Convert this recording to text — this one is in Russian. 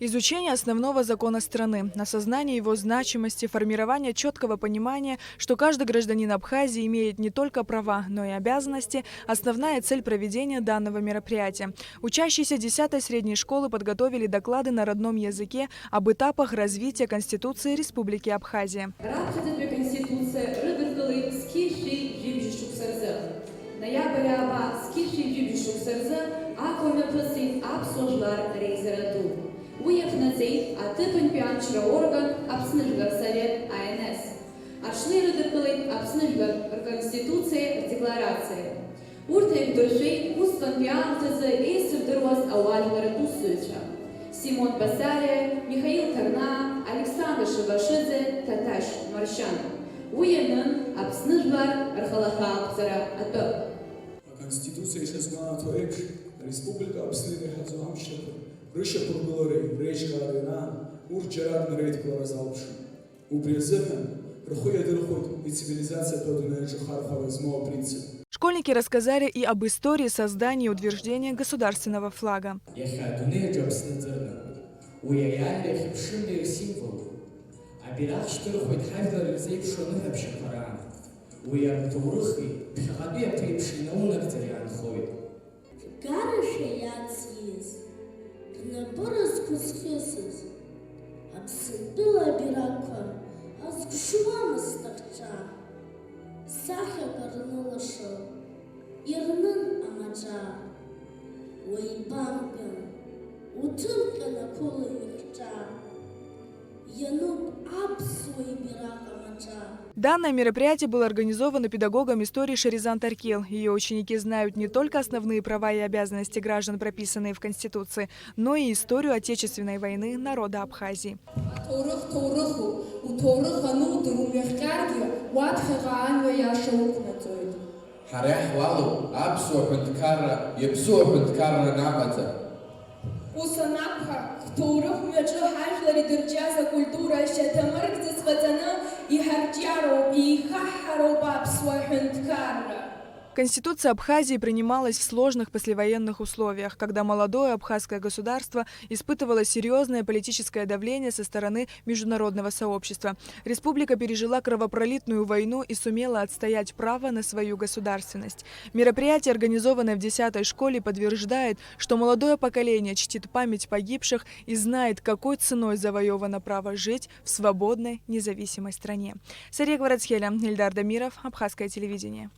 Изучение основного закона страны, осознание его значимости, формирование четкого понимания, что каждый гражданин Абхазии имеет не только права, но и обязанности – основная цель проведения данного мероприятия. Учащиеся 10-й средней школы подготовили доклады на родном языке об этапах развития Конституции Республики Абхазия. Уехнацей, а ты пенпианчра орган, обснижгар совет АНС. Аршны рыдыркалык, обснижгар Конституция, декларация. Уртаек душей, устан пиантазы, эсер дырвас ауальгара тусуча. Симон Басария, Михаил Тарна, Александр Шибашидзе, Таташ Маршан. Уенын, обснижгар Архалахаапцара атып. Конституция 16 Республика обснижгар Хазуамшапа. Рыша Пургулори, Речка Арена, Урчарад Нарейт Кларазалпши. У призыва Рухуя Дырхут и цивилизация Тодуная Джухарха возьмова принцип. Школьники рассказали и об истории создания и утверждения государственного флага. Кусхесыз, абсындыла бираква, азгушуама стахча, сахя карнылышы, ирнын амача, уйбанган, утыркана колы ихча, янут абсуй бирак амача. Данное мероприятие было организовано педагогом истории Шаризан Таркил. Ее ученики знают не только основные права и обязанности граждан, прописанные в Конституции, но и историю Отечественной войны народа Абхазии. Конституция Абхазии принималась в сложных послевоенных условиях, когда молодое абхазское государство испытывало серьезное политическое давление со стороны международного сообщества. Республика пережила кровопролитную войну и сумела отстоять право на свою государственность. Мероприятие, организованное в 10-й школе, подтверждает, что молодое поколение чтит память погибших и знает, какой ценой завоевано право жить в свободной, независимой стране. Сария Гвардсхеля, Ильдар Дамиров, Абхазское телевидение.